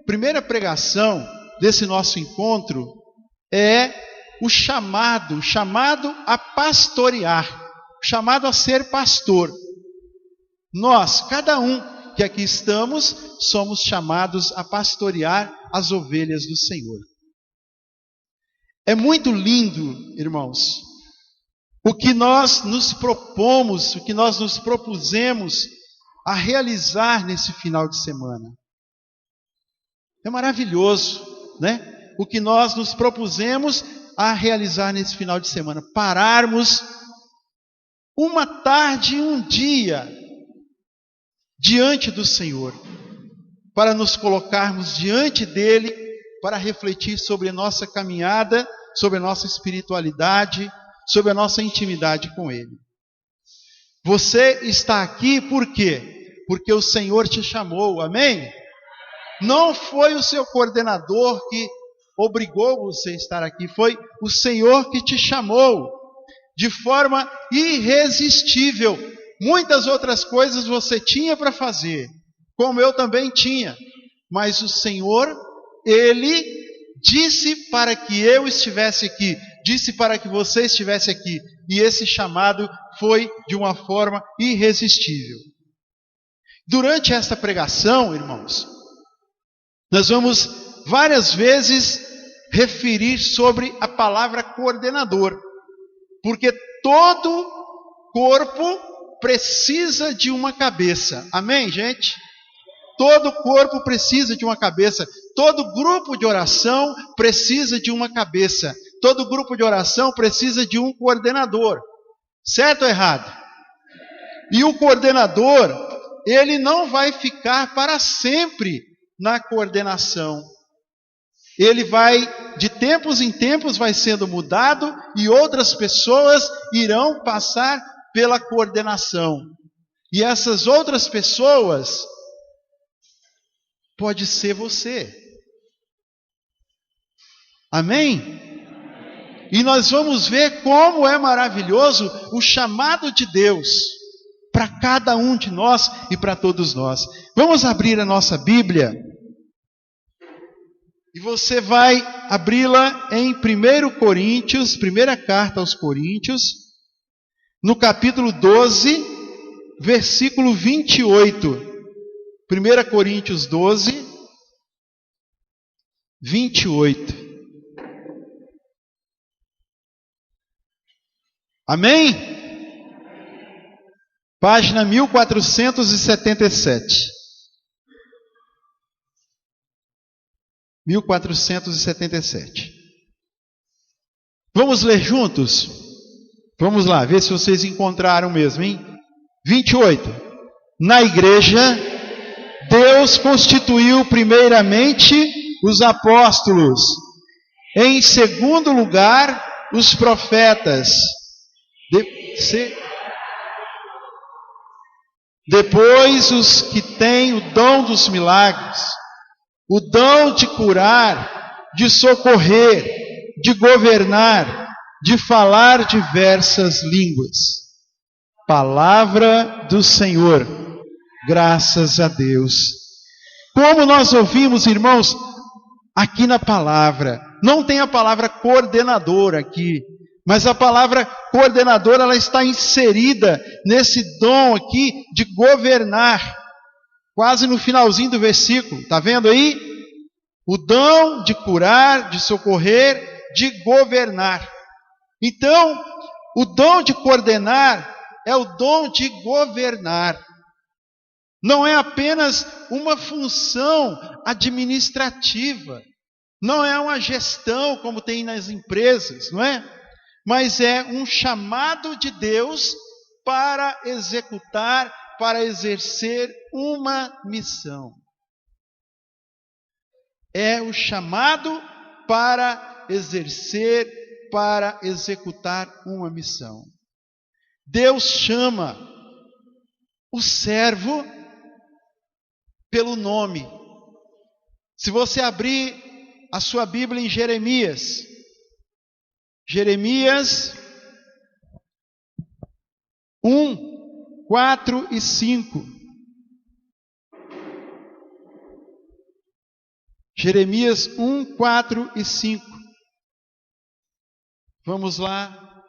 primeira pregação desse nosso encontro é o chamado a pastorear, o chamado a ser pastor. Nós, cada um que aqui estamos, somos chamados a pastorear as ovelhas do Senhor. É muito lindo, irmãos, o que nós nos propomos, o que nós nos propusemos a realizar nesse final de semana. É maravilhoso, né? O que nós nos propusemos a realizar nesse final de semana. Pararmos uma tarde e um dia diante do Senhor, para nos colocarmos diante dele, para refletir sobre a nossa caminhada, sobre a nossa espiritualidade, sobre a nossa intimidade com ele. Você está aqui por quê? Porque o Senhor te chamou, amém? Não foi o seu coordenador que obrigou você a estar aqui, foi o Senhor que te chamou de forma irresistível. Muitas outras coisas você tinha para fazer, como eu também tinha, mas o Senhor, Ele disse para que eu estivesse aqui, disse para que você estivesse aqui, e esse chamado foi de uma forma irresistível. Durante esta pregação, irmãos, nós vamos várias vezes referir sobre a palavra coordenador, porque todo corpo precisa de uma cabeça. Amém, gente? Todo corpo precisa de uma cabeça. Todo grupo de oração precisa de uma cabeça. Todo grupo de oração precisa de um coordenador. Certo ou errado? E o coordenador, ele não vai ficar para sempre na coordenação. Ele vai, de tempos em tempos, vai sendo mudado e outras pessoas irão passar pela coordenação. E essas outras pessoas pode ser você. Amém? E nós vamos ver como é maravilhoso o chamado de Deus para cada um de nós e para todos nós. Vamos abrir a nossa Bíblia. E você vai abri-la em 1 Coríntios, primeira carta aos Coríntios, no capítulo 12, versículo 28. 1 Coríntios 12, 28. Amém? Página 1477. 1477. Vamos ler juntos? Vamos lá, ver se vocês encontraram mesmo, hein? 28. Na igreja, Deus constituiu primeiramente os apóstolos, em segundo lugar, os profetas, depois os que têm o dom dos milagres, o dom de curar, de socorrer, de governar, de falar diversas línguas. Palavra do Senhor. Graças a Deus. Como nós ouvimos, irmãos, aqui na palavra, não tem a palavra coordenador aqui, mas a palavra coordenador, ela está inserida nesse dom aqui de governar, quase no finalzinho do versículo, está vendo aí? O dom de curar, de socorrer, de governar. Então, o dom de coordenar é o dom de governar. Não é apenas uma função administrativa, não é uma gestão como tem nas empresas, não é? Mas é um chamado de Deus para executar, para exercer uma missão. É o chamado para exercer, para executar uma missão. Deus chama o servo pelo nome. Se você abrir a sua Bíblia em Jeremias 1, 4 e 5. Jeremias 1, 4 e 5. Vamos lá.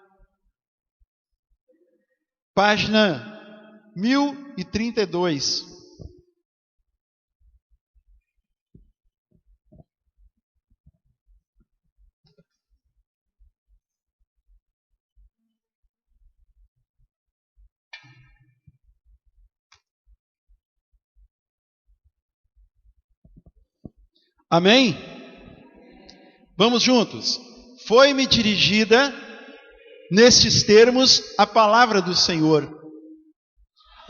Página 1032. Amém? Vamos juntos. Foi-me dirigida, nestes termos, a palavra do Senhor.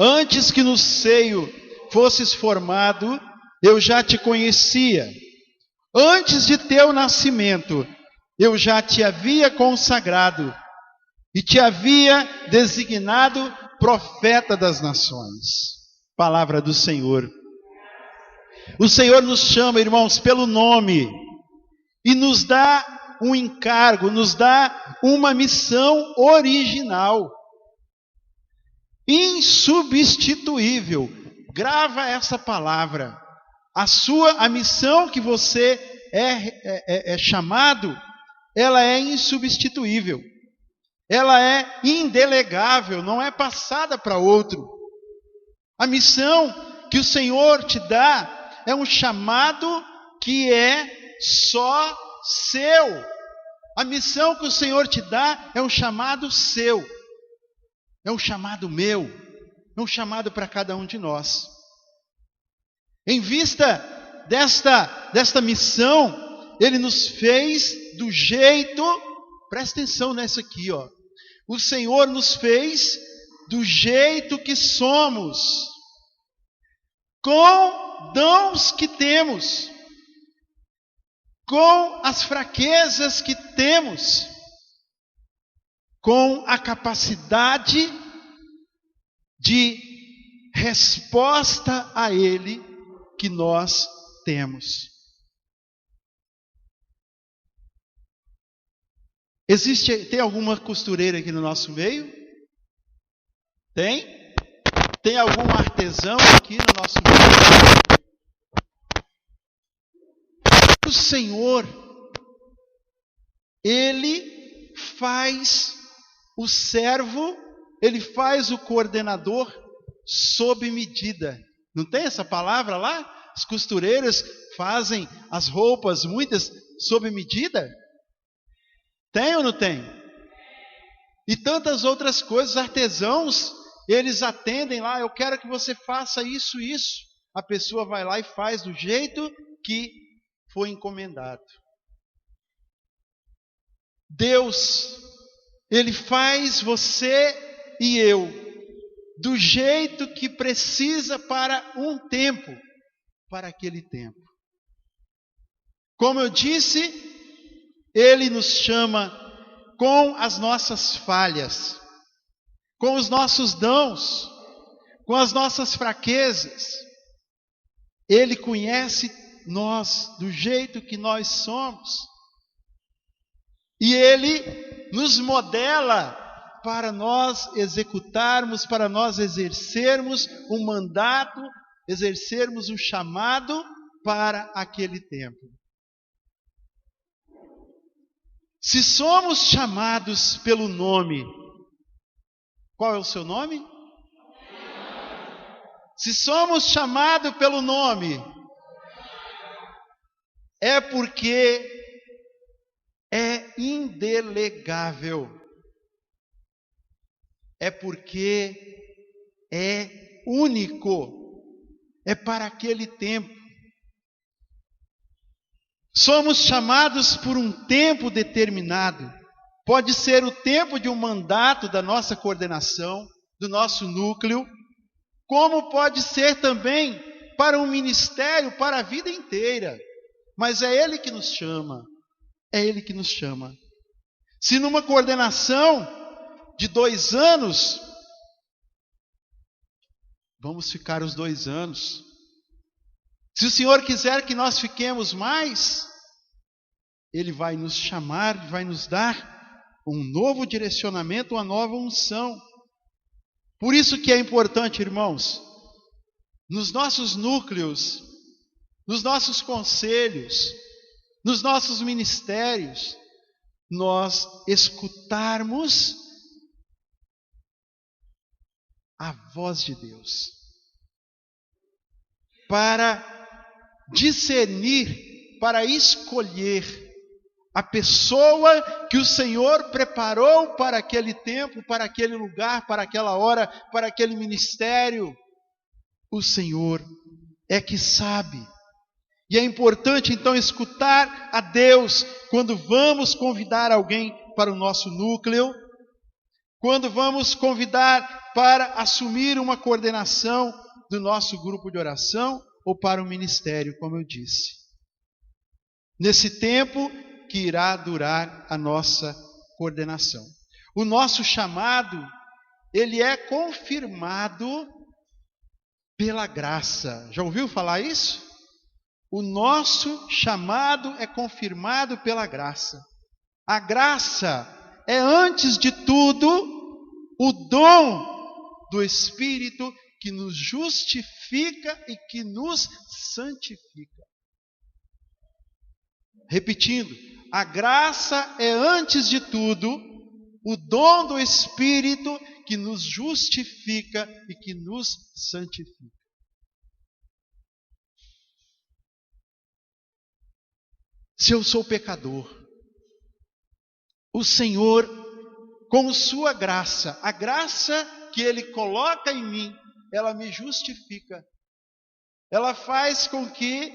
Antes que no seio fosses formado, eu já te conhecia. Antes de teu nascimento, eu já te havia consagrado e te havia designado profeta das nações. Palavra do Senhor. O Senhor nos chama, irmãos, pelo nome e nos dá um encargo, nos dá uma missão original, insubstituível. Grava essa palavra. A missão que você é chamado, ela é insubstituível. Ela é indelegável, não é passada para outro. A missão que o Senhor te dá é um chamado que é só seu. A missão que o Senhor te dá é um chamado seu. É um chamado meu. É um chamado para cada um de nós. Em vista desta missão, Ele nos fez do jeito, presta atenção nessa aqui, ó. O Senhor nos fez do jeito que somos, com dons que temos, com as fraquezas que temos, com a capacidade de resposta a Ele que nós temos. Tem alguma costureira aqui no nosso meio? Tem? Tem algum artesão aqui no nosso meio? O Senhor, Ele faz o servo, Ele faz o coordenador sob medida. Não tem essa palavra lá? As costureiras fazem as roupas, muitas, sob medida? Tem ou não tem? E tantas outras coisas, artesãos, eles atendem lá, eu quero que você faça isso, isso. A pessoa vai lá e faz do jeito que foi encomendado. Deus, Ele faz você e eu do jeito que precisa para um tempo, para aquele tempo. Como eu disse, Ele nos chama com as nossas falhas, com os nossos dons, com as nossas fraquezas. Ele conhece nós do jeito que nós somos. E Ele nos modela para nós executarmos, para nós exercermos um mandato, exercermos um chamado para aquele tempo. Se somos chamados pelo nome, qual é o seu nome? Se somos chamados pelo nome, é porque é indelegável. É porque é único. É para aquele tempo. Somos chamados por um tempo determinado. Pode ser o tempo de um mandato da nossa coordenação, do nosso núcleo, como pode ser também para um ministério, para a vida inteira. Mas é Ele que nos chama. É Ele que nos chama. Se numa coordenação de 2 anos, vamos ficar os 2 anos. Se o Senhor quiser que nós fiquemos mais, Ele vai nos chamar, vai nos dar um novo direcionamento, uma nova unção. Por isso que é importante, irmãos, nos nossos núcleos, nos nossos conselhos, nos nossos ministérios, nós escutarmos a voz de Deus, para discernir, para escolher a pessoa que o Senhor preparou para aquele tempo, para aquele lugar, para aquela hora, para aquele ministério. O Senhor é que sabe. E é importante então escutar a Deus quando vamos convidar alguém para o nosso núcleo, quando vamos convidar para assumir uma coordenação do nosso grupo de oração ou para o ministério, como eu disse. Nesse tempo que irá durar a nossa coordenação. O nosso chamado, ele é confirmado pela graça. Já ouviu falar isso? O nosso chamado é confirmado pela graça. A graça é, antes de tudo, o dom do Espírito que nos justifica e que nos santifica. Repetindo, a graça é, antes de tudo, o dom do Espírito que nos justifica e que nos santifica. Se eu sou pecador, o Senhor, com sua graça, a graça que Ele coloca em mim, ela me justifica. Ela faz com que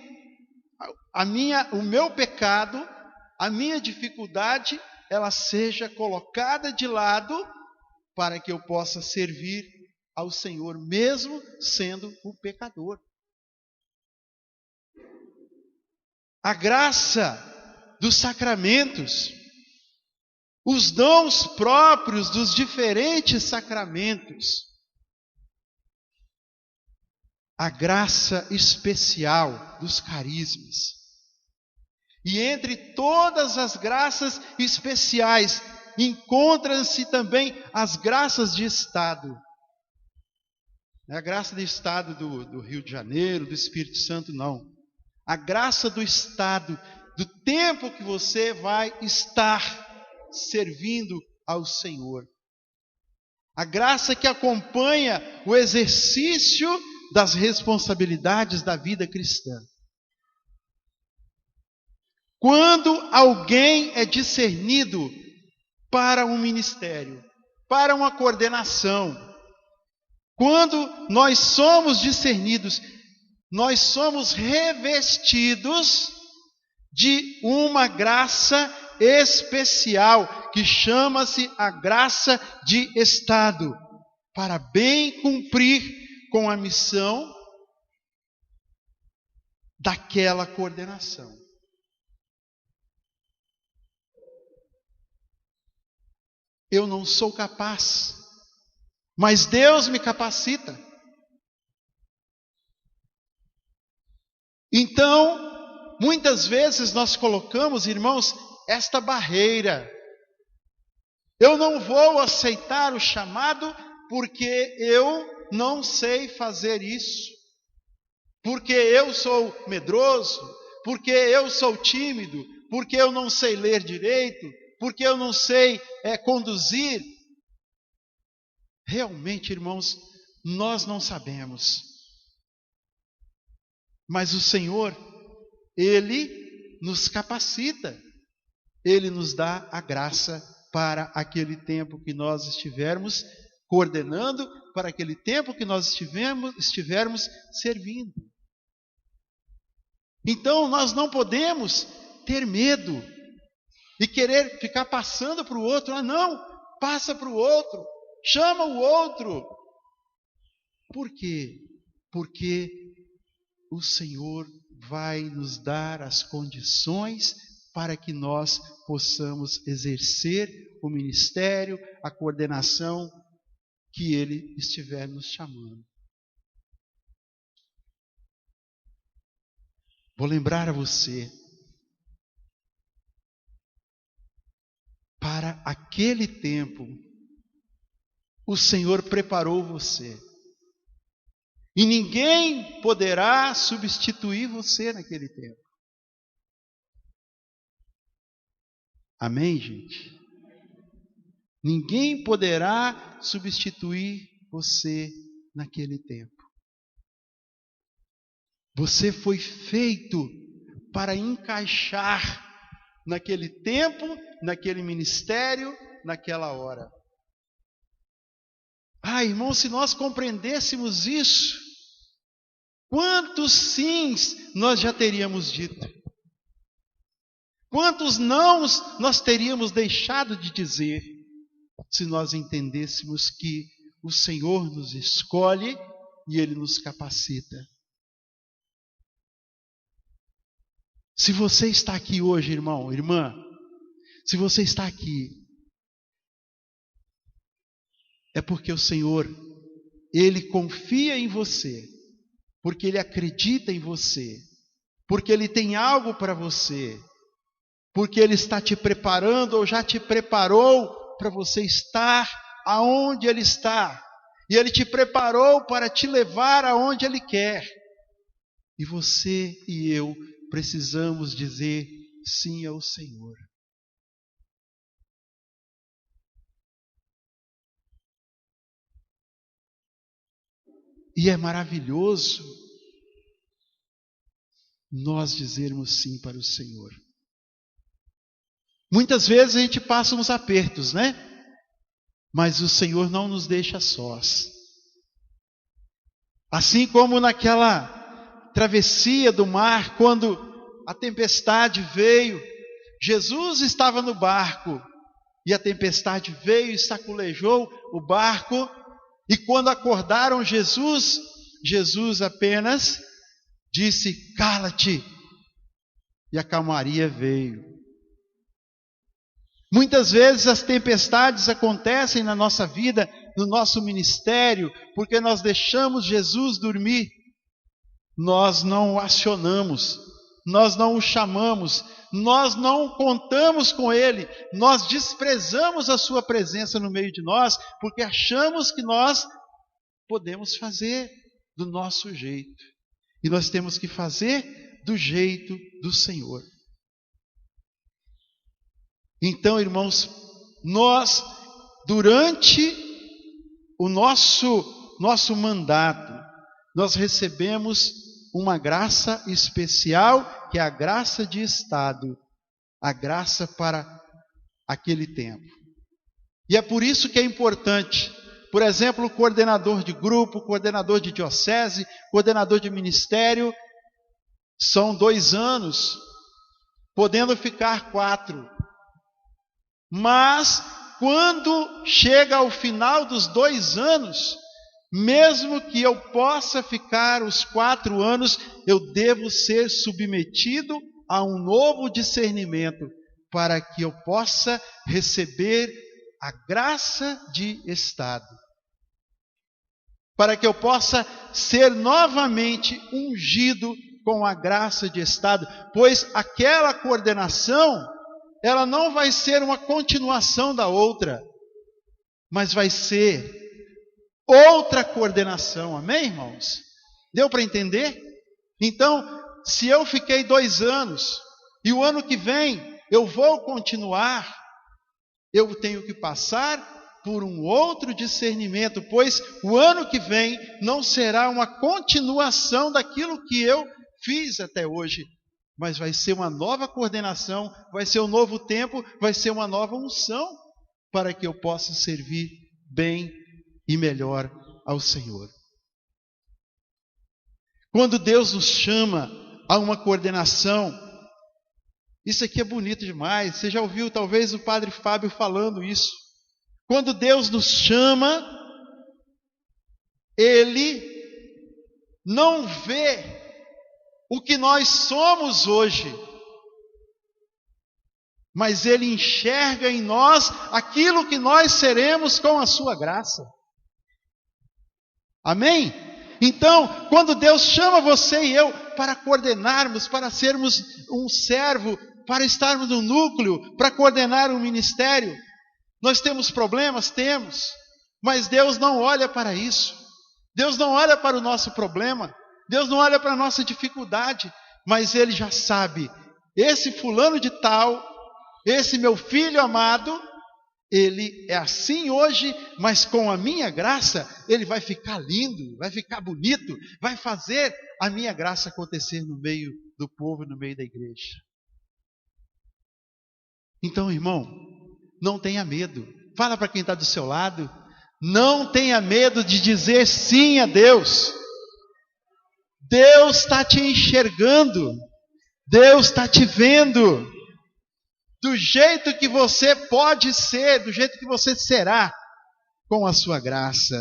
o meu pecado, a minha dificuldade, ela seja colocada de lado para que eu possa servir ao Senhor, mesmo sendo o pecador. A graça dos sacramentos, os dons próprios dos diferentes sacramentos, a graça especial dos carismas. E entre todas as graças especiais, encontram-se também as graças de Estado. Não é a graça de Estado do Rio de Janeiro, do Espírito Santo, não. A graça do Estado, do tempo que você vai estar servindo ao Senhor. A graça que acompanha o exercício das responsabilidades da vida cristã. Quando alguém é discernido para um ministério, para uma coordenação, quando nós somos discernidos, nós somos revestidos de uma graça especial, que chama-se a graça de Estado, para bem cumprir com a missão daquela coordenação. Eu não sou capaz, mas Deus me capacita. Então, muitas vezes nós colocamos, irmãos, esta barreira. Eu não vou aceitar o chamado porque eu não sei fazer isso, porque eu sou medroso, porque eu sou tímido, porque eu não sei ler direito, porque eu não sei conduzir. Realmente, irmãos, nós não sabemos. Mas o Senhor, Ele nos capacita. Ele nos dá a graça para aquele tempo que nós estivermos coordenando, para aquele tempo que nós estivermos servindo. Então, nós não podemos ter medo e querer ficar passando para o outro. Ah, não, passa para o outro, chama o outro. Por quê? Porque o Senhor vai nos dar as condições para que nós possamos exercer o ministério, a coordenação que Ele estiver nos chamando. Vou lembrar a você, para aquele tempo, o Senhor preparou você. E ninguém poderá substituir você naquele tempo. Amém, gente? Ninguém poderá substituir você naquele tempo. Você foi feito para encaixar naquele tempo, naquele ministério, naquela hora. Irmão, se nós compreendêssemos isso, quantos sims nós já teríamos dito? Quantos nãos nós teríamos deixado de dizer, se nós entendêssemos que o Senhor nos escolhe e Ele nos capacita? Se você está aqui hoje, irmão, irmã, se você está aqui, é porque o Senhor, Ele confia em você, porque Ele acredita em você, porque Ele tem algo para você, porque Ele está te preparando ou já te preparou para você estar aonde Ele está. E Ele te preparou para te levar aonde Ele quer. E você e eu precisamos dizer sim ao Senhor. E é maravilhoso nós dizermos sim para o Senhor. Muitas vezes a gente passa uns apertos, né? Mas o Senhor não nos deixa sós. Assim como naquela travessia do mar, quando a tempestade veio, Jesus estava no barco, e a tempestade veio e saculejou o barco, e quando acordaram Jesus, Jesus apenas disse: cala-te, e a calmaria veio. Muitas vezes as tempestades acontecem na nossa vida, no nosso ministério, porque nós deixamos Jesus dormir. Nós não o acionamos, nós não o chamamos, nós não contamos com Ele, nós desprezamos a Sua presença no meio de nós, porque achamos que nós podemos fazer do nosso jeito. E nós temos que fazer do jeito do Senhor. Então, irmãos, nós, durante o nosso mandato, nós recebemos uma graça especial, que é a graça de estado, a graça para aquele tempo. E é por isso que é importante, por exemplo, o coordenador de grupo, coordenador de diocese, coordenador de ministério, são 2 anos, podendo ficar 4. Mas, quando chega ao final dos 2 anos, mesmo que eu possa ficar os 4 anos, eu devo ser submetido a um novo discernimento, para que eu possa receber a graça de estado. Para que eu possa ser novamente ungido com a graça de estado, pois aquela coordenação, ela não vai ser uma continuação da outra, mas vai ser outra coordenação. Amém, irmãos? Deu para entender? Então, se eu fiquei 2 anos, e o ano que vem eu vou continuar, eu tenho que passar por um outro discernimento, pois o ano que vem não será uma continuação daquilo que eu fiz até hoje, mas vai ser uma nova coordenação, vai ser um novo tempo, vai ser uma nova unção, para que eu possa servir bem e melhor ao Senhor. Quando Deus nos chama a uma coordenação, isso aqui é bonito demais, você já ouviu talvez o Padre Fábio falando isso. Quando Deus nos chama, Ele não vê o que nós somos hoje, mas Ele enxerga em nós aquilo que nós seremos com a sua graça. Amém? Então, quando Deus chama você e eu para coordenarmos, para sermos um servo, para estarmos no núcleo, para coordenar um ministério, nós temos problemas? Temos, mas Deus não olha para isso. Deus não olha para o nosso problema, Deus não olha para a nossa dificuldade, mas Ele já sabe, esse fulano de tal, esse meu filho amado, ele é assim hoje, mas com a minha graça, ele vai ficar lindo, vai ficar bonito, vai fazer a minha graça acontecer no meio do povo, no meio da igreja. Então, irmão, não tenha medo. Fala para quem está do seu lado, não tenha medo de dizer sim a Deus. Deus está te enxergando, Deus está te vendo. Do jeito que você pode ser, do jeito que você será, com a sua graça.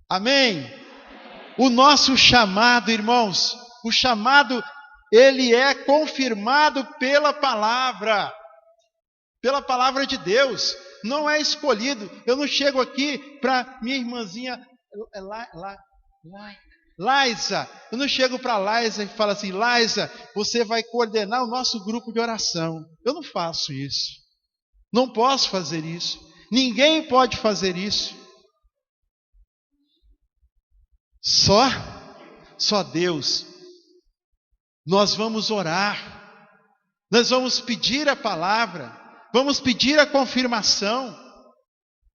Amém? O nosso chamado, irmãos, o chamado, ele é confirmado pela palavra de Deus, não é escolhido. Eu não chego aqui para minha irmãzinha Laisa, eu não chego para Laisa e falo assim, Laisa, você vai coordenar o nosso grupo de oração. Eu não faço isso. Não posso fazer isso. Ninguém pode fazer isso. Só Deus. Nós vamos orar. Nós vamos pedir a palavra. Vamos pedir a confirmação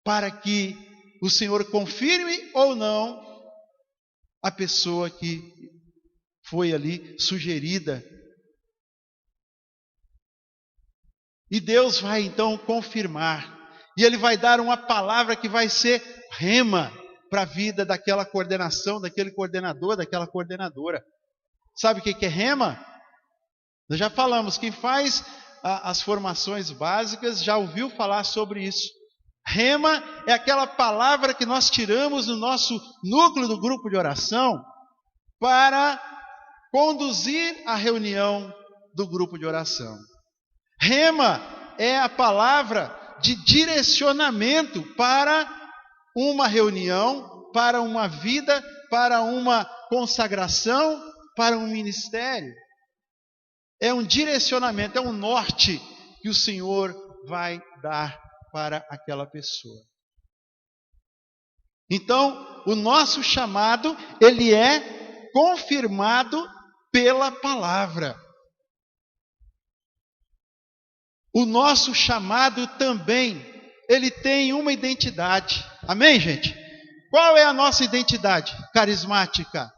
para que o Senhor confirme ou não a pessoa que foi ali sugerida. E Deus vai então confirmar. E Ele vai dar uma palavra que vai ser rema para a vida daquela coordenação, daquele coordenador, daquela coordenadora. Sabe o que é rema? Nós já falamos, quem faz as formações básicas já ouviu falar sobre isso. Rema é aquela palavra que nós tiramos do nosso núcleo do grupo de oração para conduzir a reunião do grupo de oração. Rema é a palavra de direcionamento para uma reunião, para uma vida, para uma consagração, para um ministério. É um direcionamento, é um norte que o Senhor vai dar para aquela pessoa. Então, o nosso chamado, ele é confirmado pela palavra. O nosso chamado também, ele tem uma identidade. Amém, gente? Qual é a nossa identidade carismática?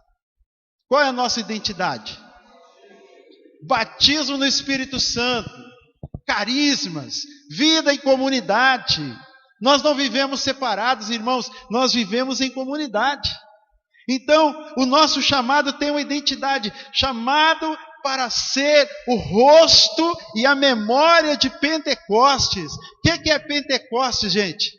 Qual é a nossa identidade? Batismo no Espírito Santo, carismas, vida em comunidade. Nós não vivemos separados, irmãos, nós vivemos em comunidade. Então, o nosso chamado tem uma identidade, chamado para ser o rosto e a memória de Pentecostes. O que é Pentecostes, gente?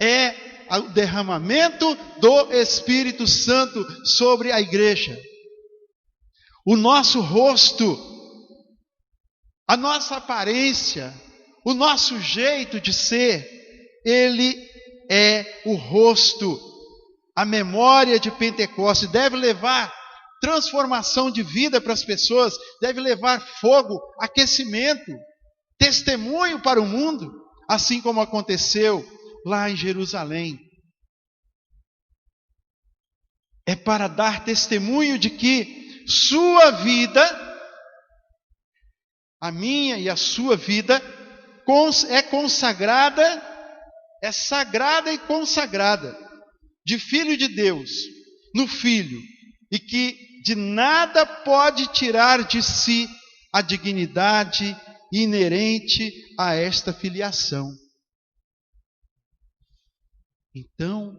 É o derramamento do Espírito Santo sobre a igreja. O nosso rosto, a nossa aparência, o nosso jeito de ser, ele é o rosto, a memória de Pentecostes. Deve levar transformação de vida para as pessoas, deve levar fogo, aquecimento, testemunho para o mundo, assim como aconteceu lá em Jerusalém. É para dar testemunho de que sua vida, a minha e a sua vida, é consagrada, é sagrada e consagrada, de filho de Deus, no Filho, e que de nada pode tirar de si a dignidade inerente a esta filiação. Então,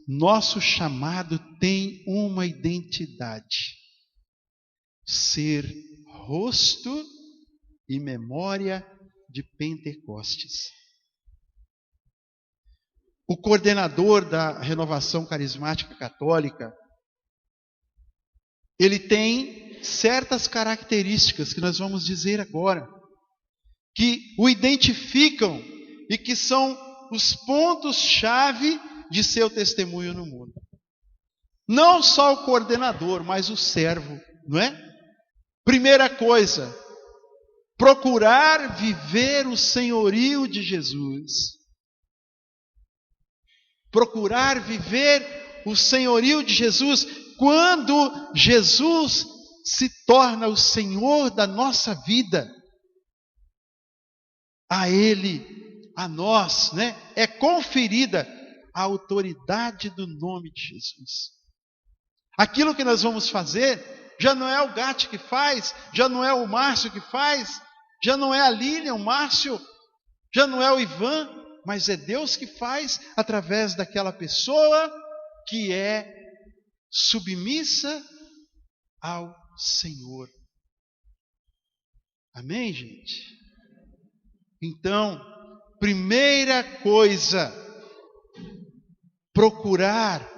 nosso chamado tem uma identidade: ser rosto e memória de Pentecostes. O coordenador da Renovação Carismática Católica, ele tem certas características que nós vamos dizer agora, que o identificam e que são os pontos-chave de seu testemunho no mundo. Não só o coordenador, mas o servo, não é? Primeira coisa, procurar viver o senhorio de Jesus. procurar viver o senhorio de Jesus. Quando Jesus se torna o Senhor da nossa vida, a Ele, a nós, é conferida a autoridade do nome de Jesus. Aquilo que nós vamos fazer, já não é o Gatti que faz, já não é o Márcio que faz, já não é a Lilian, o Márcio, já não é o Ivan, mas é Deus que faz através daquela pessoa que é submissa ao Senhor. Amém, gente? Então, primeira coisa, procurar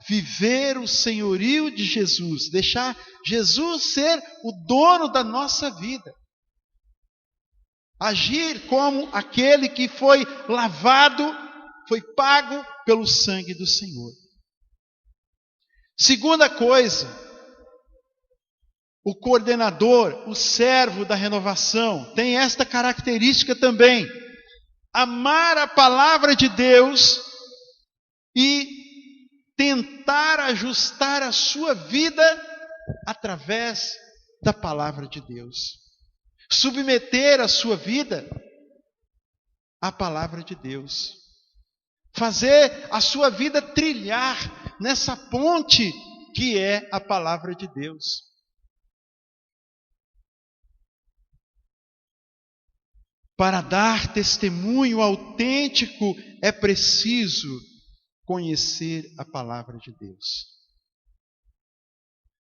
viver o senhorio de Jesus, deixar Jesus ser o dono da nossa vida. Agir como aquele que foi lavado, foi pago pelo sangue do Senhor. Segunda coisa, o coordenador, o servo da renovação, tem esta característica também: amar a palavra de Deus e tentar ajustar a sua vida através da palavra de Deus. Submeter a sua vida à palavra de Deus. Fazer a sua vida trilhar nessa ponte que é a palavra de Deus. Para dar testemunho autêntico é preciso conhecer a palavra de Deus.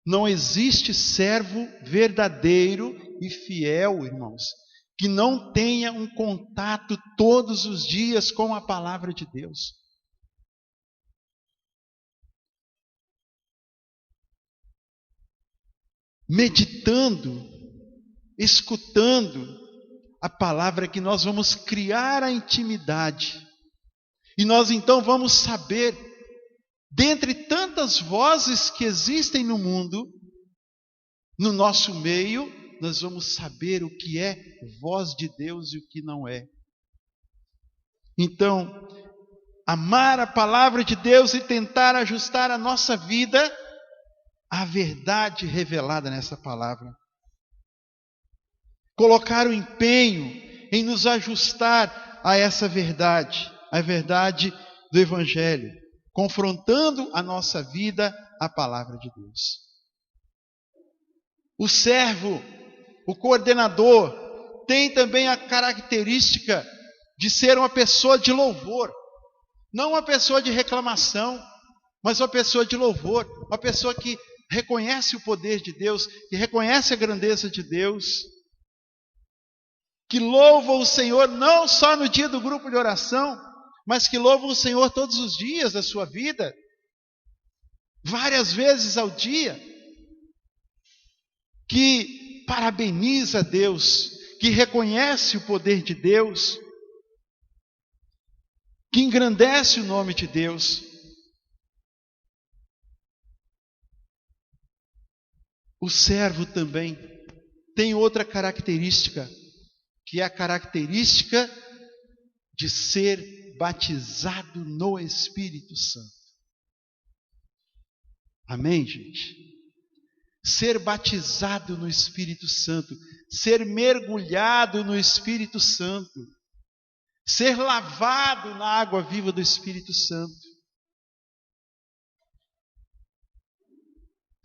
Não existe servo verdadeiro e fiel, irmãos, que não tenha um contato todos os dias com a palavra de Deus. Meditando, escutando a palavra, que nós vamos criar a intimidade. E nós então vamos saber, dentre tantas vozes que existem no mundo, no nosso meio, nós vamos saber o que é voz de Deus e o que não é. Então, amar a palavra de Deus e tentar ajustar a nossa vida à verdade revelada nessa palavra. Colocar o empenho em nos ajustar a essa verdade, a verdade do Evangelho, confrontando a nossa vida à palavra de Deus. O servo, o coordenador, tem também a característica de ser uma pessoa de louvor. Não uma pessoa de reclamação, mas uma pessoa de louvor. Uma pessoa que reconhece o poder de Deus, que reconhece a grandeza de Deus, que louva o Senhor não só no dia do grupo de oração, mas que louva o Senhor todos os dias da sua vida, várias vezes ao dia, que parabeniza Deus, que reconhece o poder de Deus, que engrandece o nome de Deus. O servo também tem outra característica, que é a característica de ser batizado no Espírito Santo. Amém, gente? Ser batizado no Espírito Santo, ser mergulhado no Espírito Santo, ser lavado na água viva do Espírito Santo.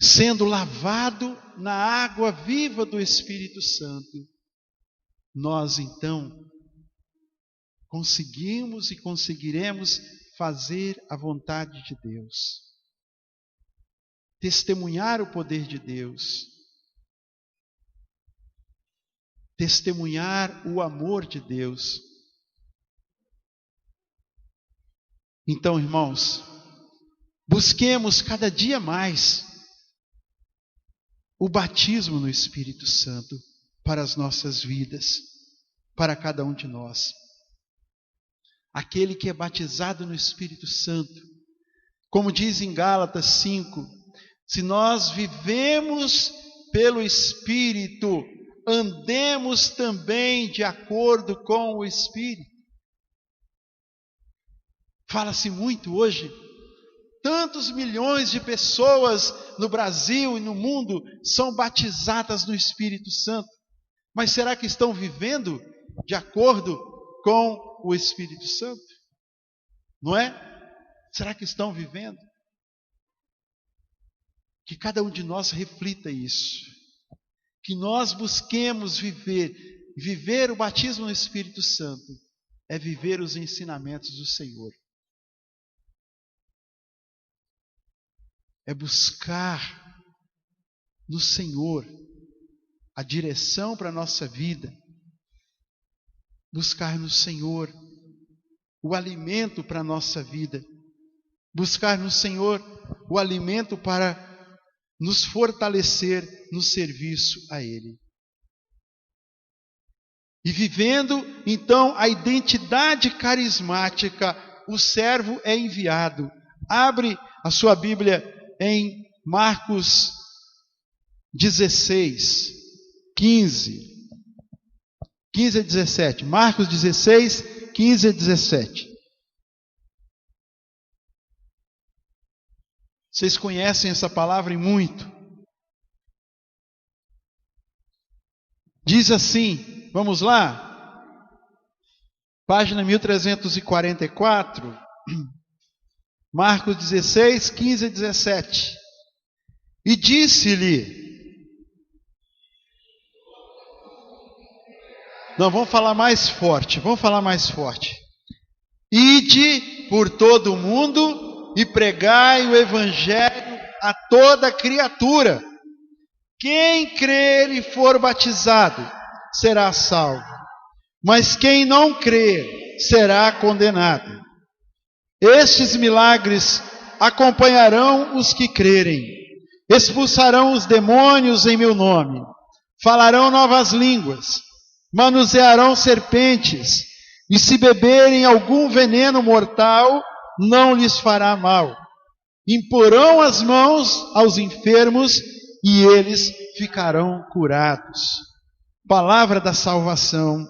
Sendo lavado na água viva do Espírito Santo, nós então conseguimos e conseguiremos fazer a vontade de Deus, testemunhar o poder de Deus, testemunhar o amor de Deus. Então, irmãos, busquemos cada dia mais o batismo no Espírito Santo para as nossas vidas, para cada um de nós. Aquele que é batizado no Espírito Santo, como diz em Gálatas 5, se nós vivemos pelo Espírito, andemos também de acordo com o Espírito. Fala-se muito hoje, tantos milhões de pessoas no Brasil e no mundo são batizadas no Espírito Santo. Mas será que estão vivendo de acordo com o Espírito Santo? Não é? Será que estão vivendo? Que cada um de nós reflita isso. Que nós busquemos viver o batismo no Espírito Santo. É viver os ensinamentos do Senhor. É buscar no Senhor a direção para a nossa vida. Buscar no Senhor o alimento para a nossa vida. Buscar no Senhor o alimento para nos fortalecer no serviço a Ele. E vivendo, então, a identidade carismática, o servo é enviado. Abre a sua Bíblia em Marcos 16, 15 a 17. Marcos 16, 15 a 17. Vocês conhecem essa palavra e muito. Diz assim, vamos lá? Página 1344. Marcos 16, 15 a 17. E disse-lhe... Não, vamos falar mais forte. Ide por todo o mundo e pregai o Evangelho a toda criatura. Quem crer e for batizado será salvo, mas quem não crer será condenado. Estes milagres acompanharão os que crerem. Expulsarão os demônios em meu nome, falarão novas línguas, manusearão serpentes, e se beberem algum veneno mortal, não lhes fará mal. Imporão as mãos aos enfermos e eles ficarão curados. Palavra da salvação.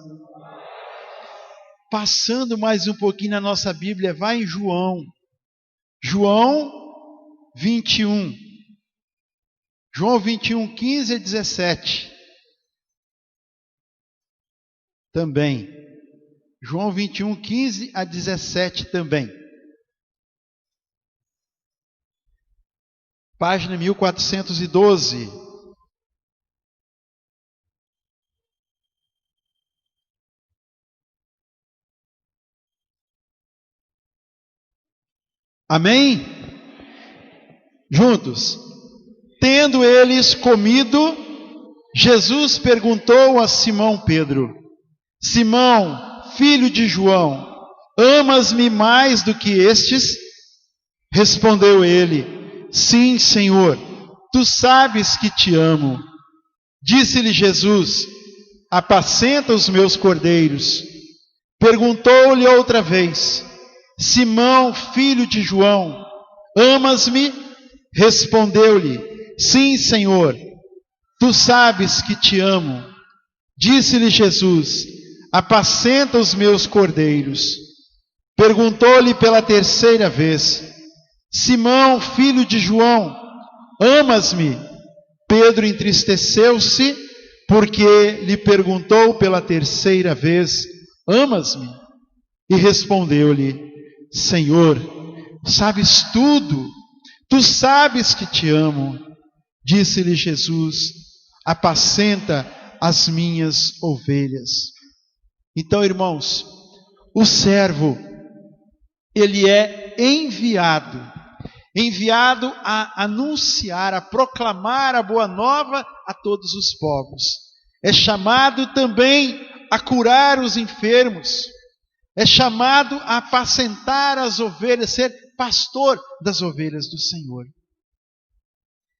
Passando mais um pouquinho na nossa Bíblia, vai em João. João 21. João 21, 15 a 17. Também. João 21, 15 a 17 também. Página 1412. Amém? Juntos. Tendo eles comido, Jesus perguntou a Simão Pedro: Simão, filho de João, amas-me mais do que estes? Respondeu ele: Sim, Senhor, tu sabes que te amo. Disse-lhe Jesus: apacenta os meus cordeiros. Perguntou-lhe outra vez: Simão, filho de João, amas-me? Respondeu-lhe: Sim, Senhor, tu sabes que te amo. Disse-lhe Jesus: apacenta os meus cordeiros. Perguntou-lhe pela terceira vez: Simão, filho de João, amas-me? Pedro entristeceu-se, porque lhe perguntou pela terceira vez: amas-me? E respondeu-lhe: Senhor, sabes tudo, tu sabes que te amo. Disse-lhe Jesus: apacenta as minhas ovelhas. Então, irmãos, o servo, ele é enviado a anunciar, a proclamar a boa nova a todos os povos. É chamado também a curar os enfermos. É chamado a apacentar as ovelhas, ser pastor das ovelhas do Senhor.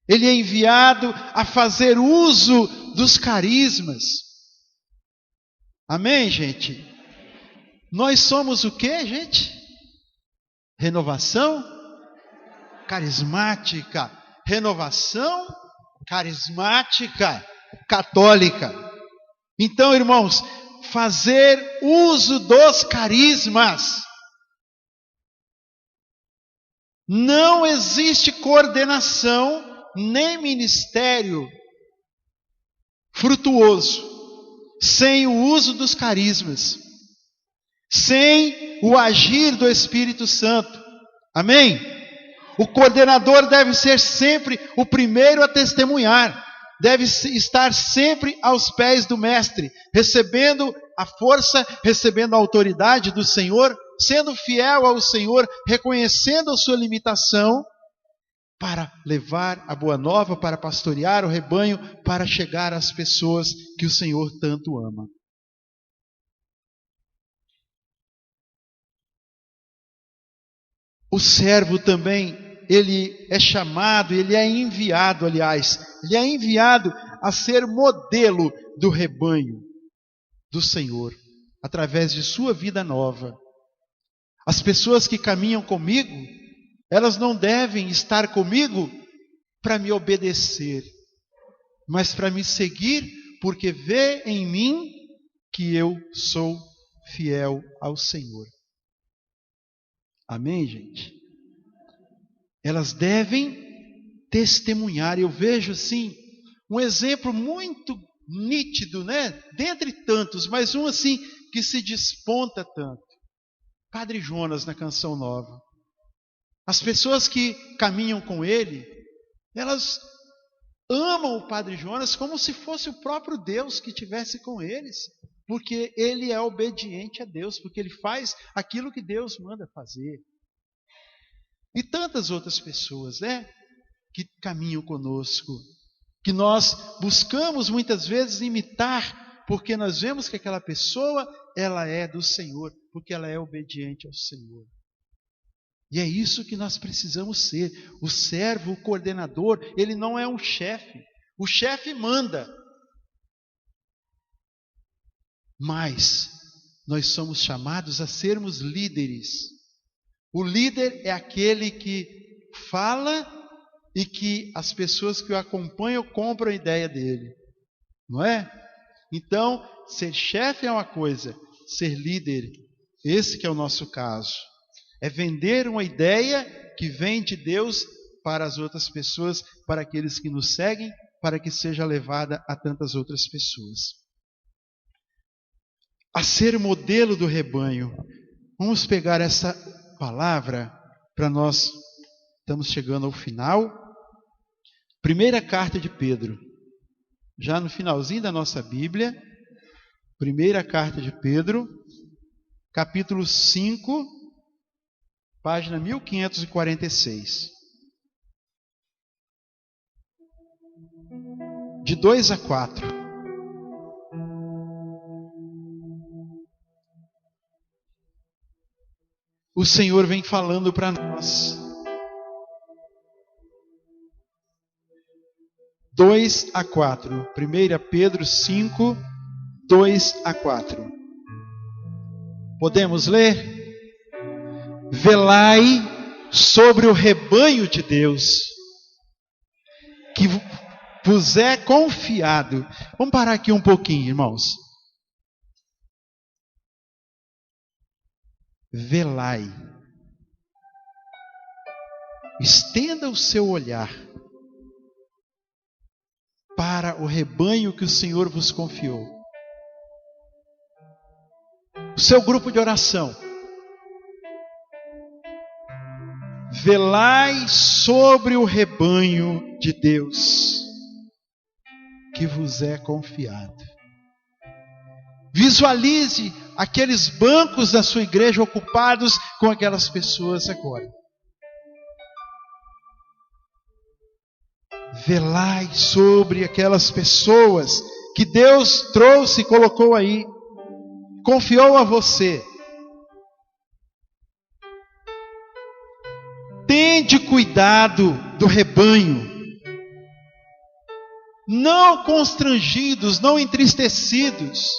Ele é enviado a fazer uso dos carismas. Amém, gente? Nós somos o quê, gente? Renovação carismática. Renovação carismática católica. Então, irmãos, fazer uso dos carismas. Não existe coordenação nem ministério frutuoso sem o uso dos carismas, sem o agir do Espírito Santo. Amém? O coordenador deve ser sempre o primeiro a testemunhar, deve estar sempre aos pés do Mestre, recebendo a força, recebendo a autoridade do Senhor, sendo fiel ao Senhor, reconhecendo a sua limitação, para levar a boa nova, para pastorear o rebanho, para chegar às pessoas que o Senhor tanto ama. O servo também, ele é chamado, ele é enviado, aliás, ele é enviado a ser modelo do rebanho do Senhor, através de sua vida nova. As pessoas que caminham comigo, elas não devem estar comigo para me obedecer, mas para me seguir, porque vê em mim que eu sou fiel ao Senhor. Amém, gente? Elas devem testemunhar. Eu vejo, assim, um exemplo muito nítido, né? Dentre tantos, mas um assim que se desponta tanto. Padre Jonas, na Canção Nova. As pessoas que caminham com ele, elas amam o Padre Jonas como se fosse o próprio Deus que estivesse com eles. Porque ele é obediente a Deus, porque ele faz aquilo que Deus manda fazer. E tantas outras pessoas, né, que caminham conosco, que nós buscamos muitas vezes imitar, porque nós vemos que aquela pessoa, ela é do Senhor, porque ela é obediente ao Senhor. E é isso que nós precisamos ser. O servo, o coordenador, ele não é um chefe. O chefe manda. Mas nós somos chamados a sermos líderes. O líder é aquele que fala e que as pessoas que o acompanham compram a ideia dele. Não é? Então, ser chefe é uma coisa, ser líder, esse que é o nosso caso. É vender uma ideia que vem de Deus para as outras pessoas, para aqueles que nos seguem, para que seja levada a tantas outras pessoas. A ser modelo do rebanho. Vamos pegar essa palavra para nós, estamos chegando ao final. Primeira carta de Pedro, já no finalzinho da nossa Bíblia. Primeira carta de Pedro, capítulo 5, página 1546. De 2 a 4. O Senhor vem falando para nós. 2 a 4. 1 Pedro 5, 2 a 4. Podemos ler? Velai sobre o rebanho de Deus, que vos é confiado. Vamos parar aqui um pouquinho, irmãos. Velai. Estenda o seu olhar para o rebanho que o Senhor vos confiou. O seu grupo de oração. Velai sobre o rebanho de Deus que vos é confiado. Visualize aqueles bancos da sua igreja ocupados com aquelas pessoas agora. Velai sobre aquelas pessoas que Deus trouxe e colocou aí, confiou a você. Tende cuidado do rebanho, não constrangidos, não entristecidos,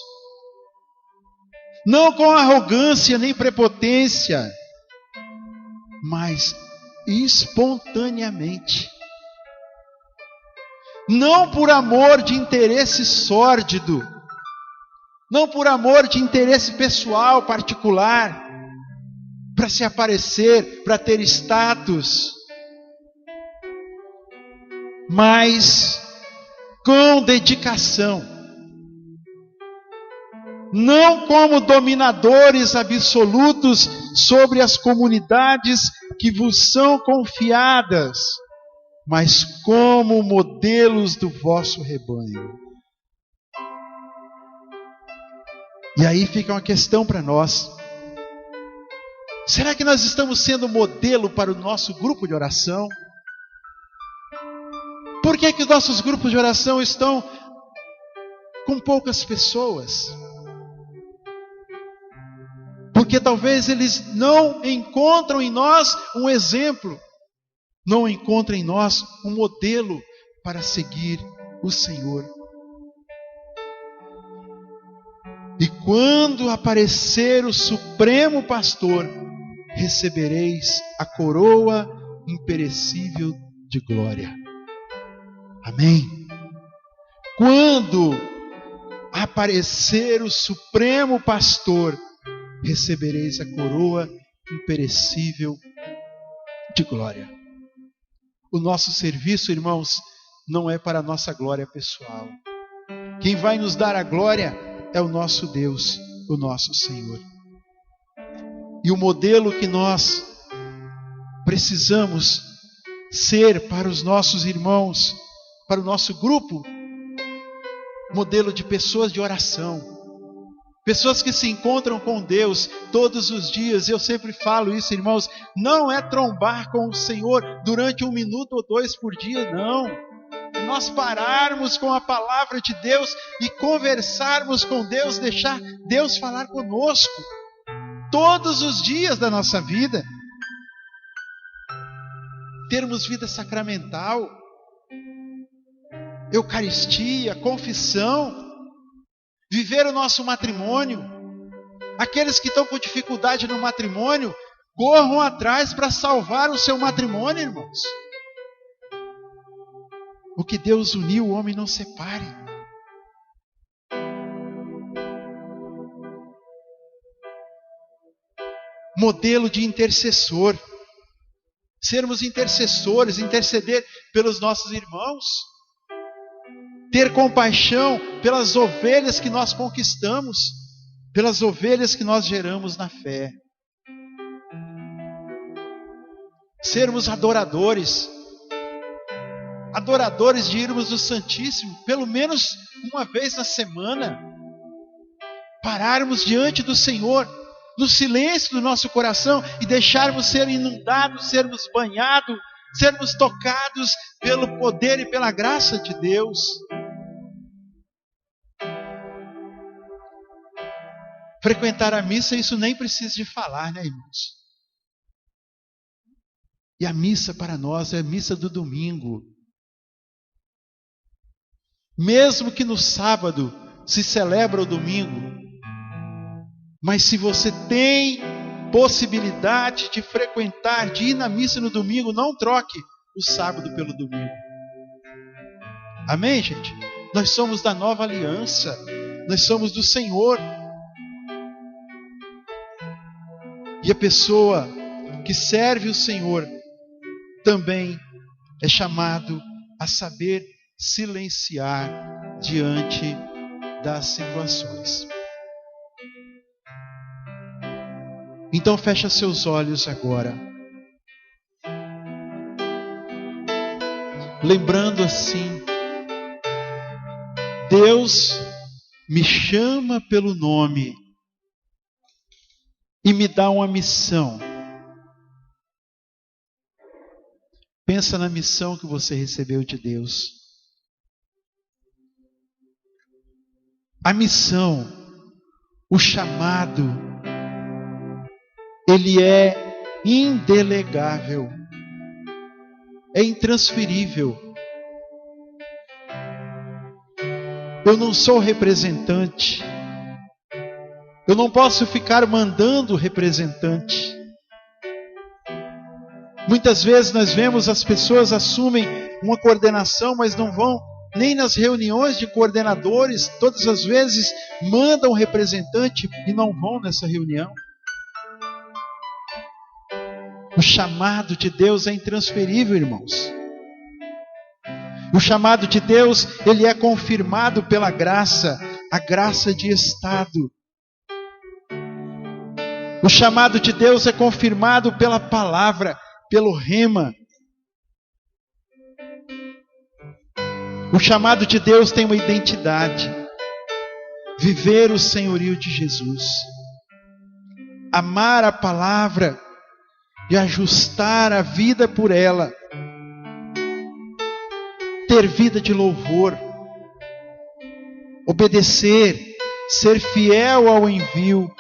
não com arrogância nem prepotência, mas espontaneamente. Não por amor de interesse sórdido, não por amor de interesse pessoal, particular, para se aparecer, para ter status, mas com dedicação. Não como dominadores absolutos sobre as comunidades que vos são confiadas, mas como modelos do vosso rebanho. E aí fica uma questão para nós. Será que nós estamos sendo modelo para o nosso grupo de oração? Por que que os nossos grupos de oração estão com poucas pessoas? Porque talvez eles não encontram em nós um exemplo, não encontram em nós um modelo para seguir o Senhor. E quando aparecer o Supremo Pastor, recebereis a coroa imperecível de glória. Amém? Quando aparecer o Supremo Pastor, recebereis a coroa imperecível de glória. O nosso serviço, irmãos, não é para a nossa glória pessoal. Quem vai nos dar a glória é o nosso Deus, o nosso Senhor. E o modelo que nós precisamos ser para os nossos irmãos, para o nosso grupo, modelo de pessoas de oração. Pessoas que se encontram com Deus todos os dias. Eu sempre falo isso, irmãos, não é trombar com o Senhor durante 1 minuto ou 2 por dia, não. É nós pararmos com a palavra de Deus e conversarmos com Deus, deixar Deus falar conosco todos os dias da nossa vida. Termos vida sacramental, Eucaristia, confissão, viver o nosso matrimônio. Aqueles que estão com dificuldade no matrimônio, corram atrás para salvar o seu matrimônio, irmãos. O que Deus uniu, o homem não separe. Modelo de intercessor. Sermos intercessores, interceder pelos nossos irmãos. Ter compaixão pelas ovelhas que nós conquistamos, pelas ovelhas que nós geramos na fé. Sermos adoradores, adoradores de irmos no Santíssimo, pelo menos uma vez na semana. Pararmos diante do Senhor, no silêncio do nosso coração e deixarmos ser inundados, sermos banhados, sermos tocados pelo poder e pela graça de Deus. Frequentar a missa, isso nem precisa de falar, né, irmãos? E a missa para nós é a missa do domingo. Mesmo que no sábado se celebra o domingo, mas se você tem possibilidade de frequentar, de ir na missa no domingo, não troque o sábado pelo domingo. Amém, gente? Nós somos da nova aliança, nós somos do Senhor. E a pessoa que serve o Senhor também é chamado a saber silenciar diante das situações. Então fecha seus olhos agora. Lembrando assim, Deus me chama pelo nome e me dá uma missão. Pensa na missão que você recebeu de Deus. A missão, o chamado, ele é indelegável, é intransferível. Eu não sou representante. Eu não posso ficar mandando representante. Muitas vezes nós vemos as pessoas assumem uma coordenação, mas não vão nem nas reuniões de coordenadores. Todas as vezes mandam representante e não vão nessa reunião. O chamado de Deus é intransferível, irmãos. O chamado de Deus, ele é confirmado pela graça, a graça de estado. O chamado de Deus é confirmado pela palavra, pelo rema. O chamado de Deus tem uma identidade: viver o senhorio de Jesus, amar a palavra e ajustar a vida por ela, ter vida de louvor, obedecer, ser fiel ao envio,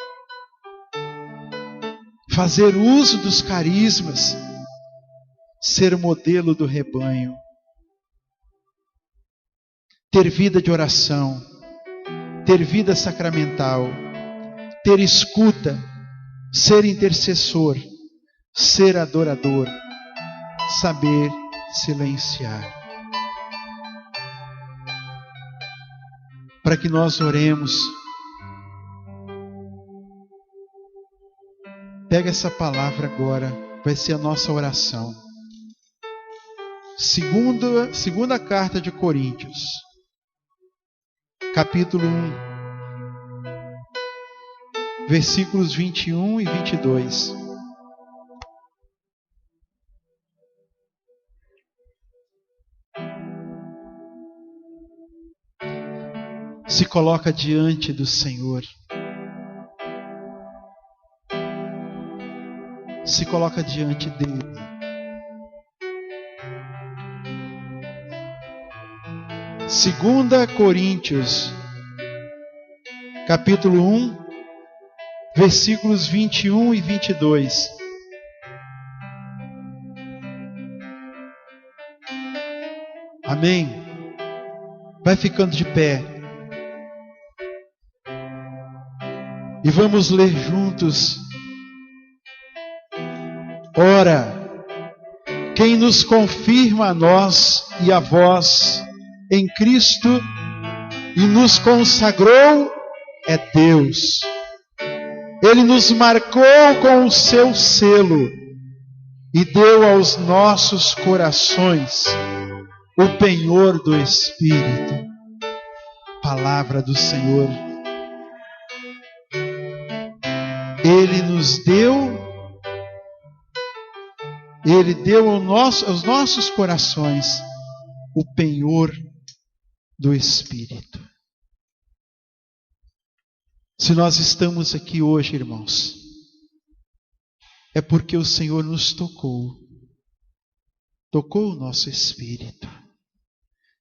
fazer uso dos carismas, ser modelo do rebanho, ter vida de oração, ter vida sacramental, ter escuta, ser intercessor, ser adorador, saber silenciar. Para que nós oremos, pega essa palavra agora, vai ser a nossa oração. Segunda carta de Coríntios, capítulo 1, versículos 21 e 22. Se coloca diante do Senhor. Se coloca diante dele. Segunda Coríntios, capítulo 1, versículos 21 e 22. Amém? Vai ficando de pé. E vamos ler juntos. Ora, quem nos confirma a nós e a vós em Cristo e nos consagrou é Deus. Ele nos marcou com o seu selo e deu aos nossos corações o penhor do Espírito. Palavra do Senhor. Ele nos deu, Ele deu aos nossos corações o penhor do Espírito. Se nós estamos aqui hoje, irmãos, é porque o Senhor nos tocou o nosso espírito.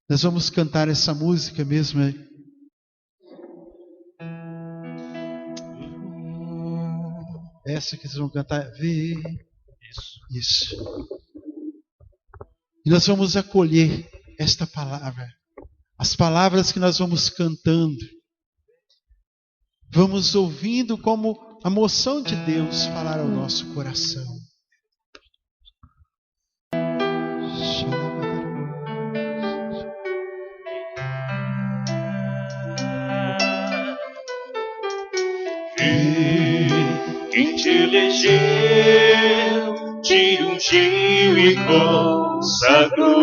Nós vamos cantar essa música mesmo. Essa que vocês vão cantar, vê. Isso. E nós vamos acolher esta palavra. As palavras que nós vamos cantando. Vamos ouvindo como a moção de Deus falar ao nosso coração. Quem te elegeu, te ungiu e consagrou.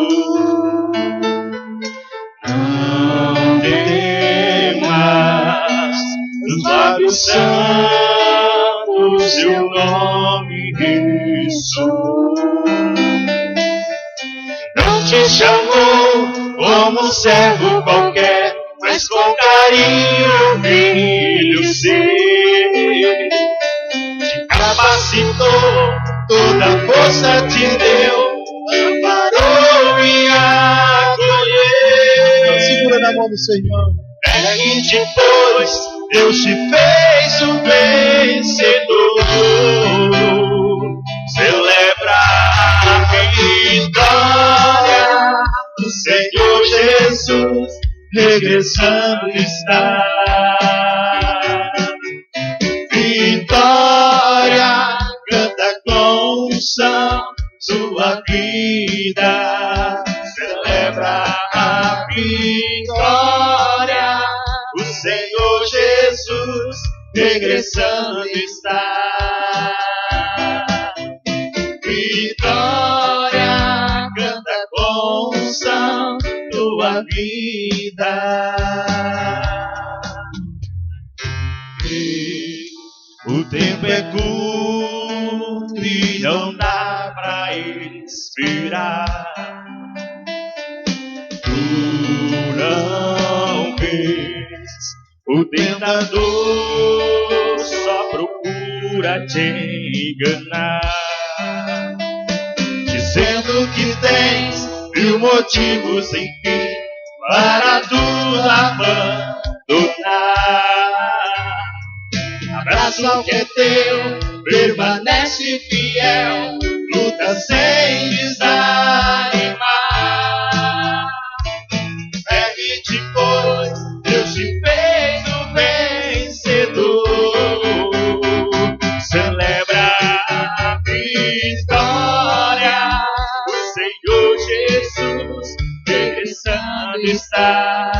Não temas, nos lábios santos seu nome ressoou. Não te chamou como servo qualquer, mas com carinho filho seu. Capacitou, toda força te deu, amparou e acolheu. Segura na mão do seu irmão. Ergue-te, pois, Deus te fez um vencedor. Celebra a vitória, o Senhor Jesus regressando está. Vitória, canta com unção sua vida, celebra a vitória, o Senhor Jesus regressando está. vida. E o tempo é curto e não dá pra esperar. Tu não vês, o tentador só procura te enganar, dizendo que tens mil motivos em mim para tudo abandonar. Abraça o que é teu, permanece fiel, luta sem desanimar. Ergue-te, pois Deus te fez o vencedor. Celebra a vitória, o Senhor Jesus regressando está.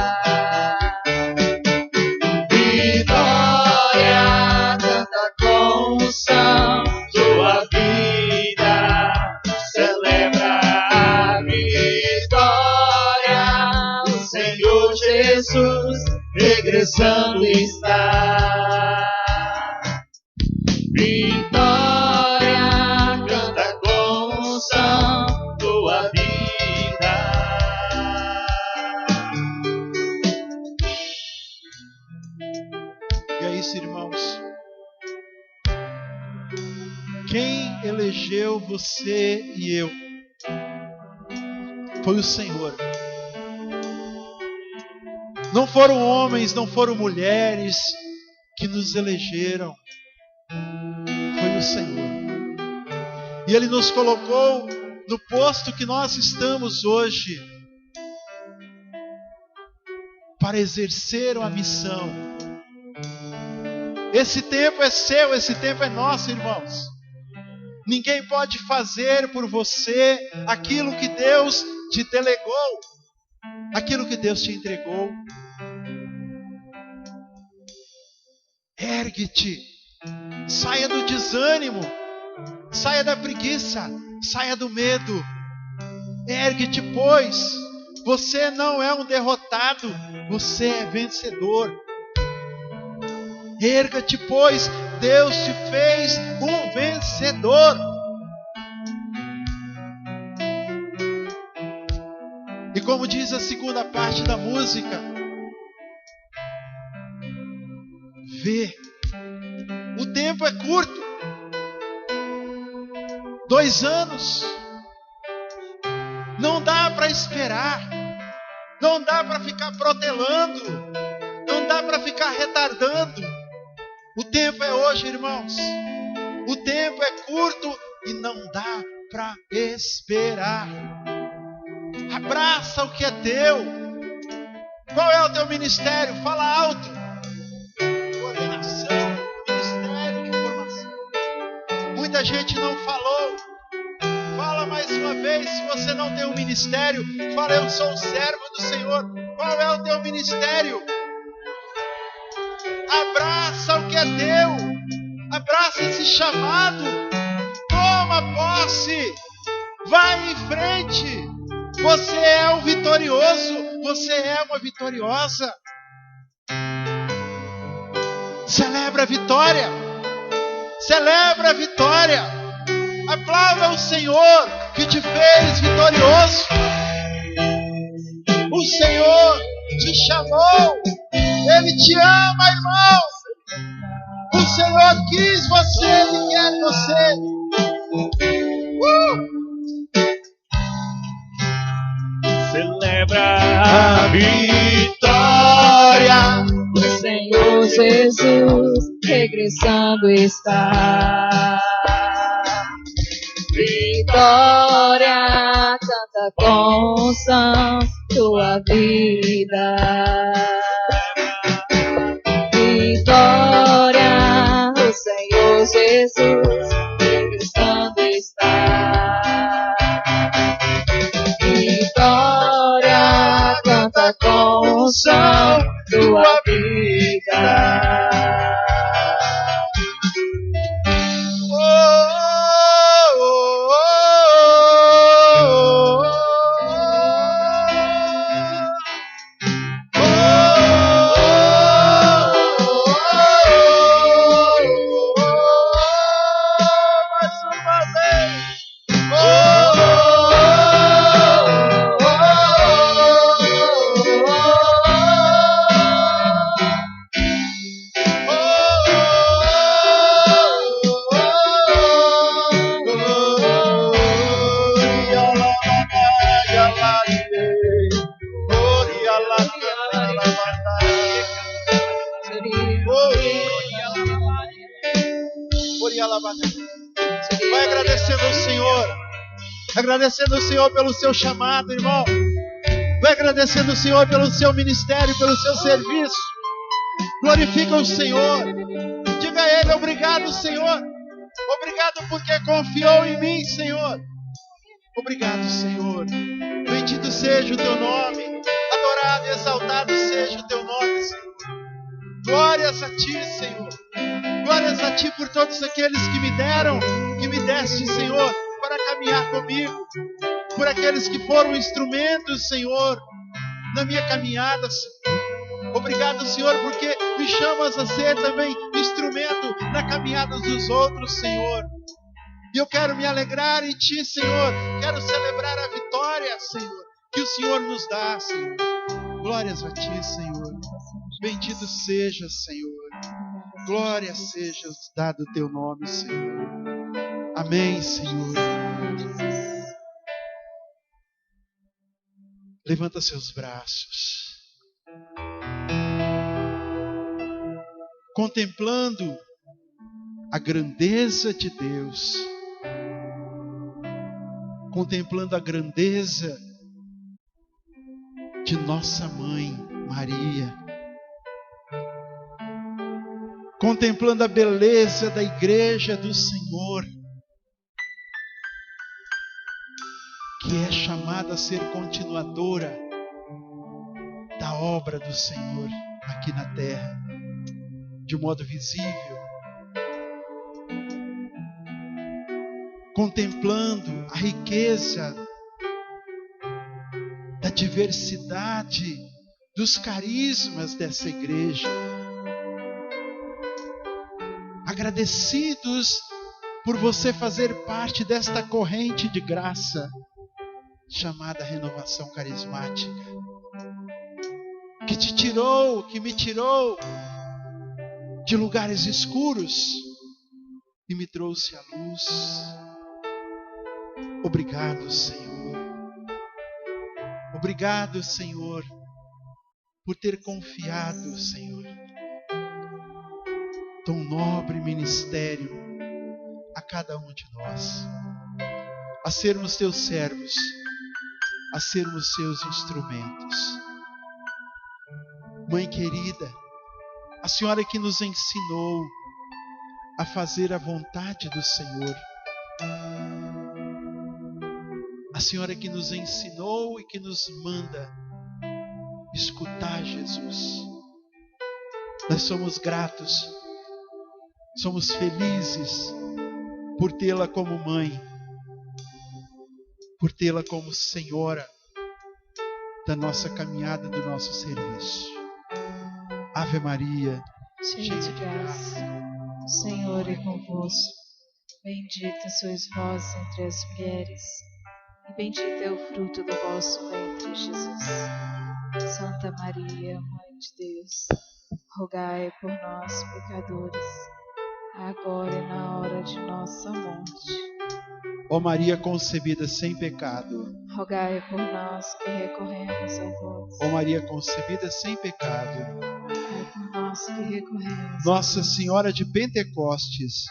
Vitória, canta com unção tua vida. Celebra a vitória, o Senhor Jesus regressando está. Vitória, canta com unção tua vida. E é isso, irmãos. Quem elegeu você e eu foi o Senhor. Não foram homens, não foram mulheres que nos elegeram. Foi o Senhor. E Ele nos colocou no posto que nós estamos hoje para exercer uma missão. Esse tempo é seu, esse tempo é nosso, irmãos. Ninguém pode fazer por você aquilo que Deus te delegou, aquilo que Deus te entregou. Ergue-te, saia do desânimo, saia da preguiça, saia do medo. Ergue-te, pois você não é um derrotado, você é vencedor. Erga-te, pois Deus te fez um vencedor. E como diz a segunda parte da música, vê, o tempo é curto, 2 anos, não dá para esperar, não dá para ficar protelando, não dá para ficar retardando. O tempo é hoje, irmãos. O tempo é curto e não dá para esperar. Abraça o que é teu. Qual é o teu ministério? Fala alto. Coordenação, ministério de formação. Muita gente não falou. Fala mais uma vez. Se você não tem um ministério, fala: eu sou servo do Senhor. Qual é o teu ministério? Abraça o que é teu. Abraça esse chamado. Toma posse. Vai em frente. Você é um vitorioso. Você é uma vitoriosa. Celebra a vitória. Celebra a vitória. Aplauda o Senhor que te fez vitorioso. O Senhor te chamou. Ele te ama, irmão. O Senhor quis você, Ele quer você. Celebra a vitória, o Senhor Jesus regressando está. Vitória, canta com unção tua vida. Vitória, o Senhor Jesus regressando está. Vitória, canta com unção tua vida. Vai agradecendo ao Senhor. Agradecendo ao Senhor pelo seu chamado, irmão. Vai agradecendo ao Senhor pelo seu ministério, pelo seu serviço. Glorifica o Senhor. Diga a Ele: obrigado, Senhor. Obrigado porque confiou em mim, Senhor. Obrigado, Senhor. Bendito seja o teu nome. Adorado e exaltado seja o teu nome, Senhor. Glórias a ti, Senhor. Glórias a ti por todos aqueles que me deram, que me deste, Senhor, para caminhar comigo. Por aqueles que foram instrumentos, Senhor, na minha caminhada, Senhor. Obrigado, Senhor, porque me chamas a ser também instrumento na caminhada dos outros, Senhor. E eu quero me alegrar em ti, Senhor. Quero celebrar a vitória, Senhor, que o Senhor nos dá, Senhor. Glórias a ti, Senhor. Bendito seja, Senhor. Glória seja dado o teu nome, Senhor. Amém, Senhor. Levanta seus braços. Contemplando a grandeza de Deus. Contemplando a grandeza de nossa mãe, Maria. Contemplando a beleza da igreja do Senhor, que é chamada a ser continuadora da obra do Senhor aqui na terra, de modo visível. Contemplando a riqueza da diversidade dos carismas dessa igreja. Agradecidos por você fazer parte desta corrente de graça chamada renovação carismática, que te tirou, que me tirou de lugares escuros e me trouxe à luz. Obrigado, Senhor. Obrigado, Senhor, por ter confiado, Senhor, tão nobre ministério a cada um de nós, a sermos teus servos, a sermos seus instrumentos. Mãe querida, a senhora que nos ensinou a fazer a vontade do Senhor, a senhora que nos ensinou e que nos manda escutar Jesus. Nós somos gratos, somos felizes por tê-la como mãe, por tê-la como senhora da nossa caminhada, do nosso serviço. Ave Maria, cheia de graça, o Senhor é convosco. Bendita sois vós entre as mulheres, e bendito é o fruto do vosso ventre, Jesus. Santa Maria, Mãe de Deus, rogai por nós, pecadores, agora e na hora de nossa morte. ó Maria concebida sem pecado, rogai por nós que recorremos a vós. ó Maria concebida sem pecado, rogai por nós que recorremos Nossa a vós. Senhora de Pentecostes,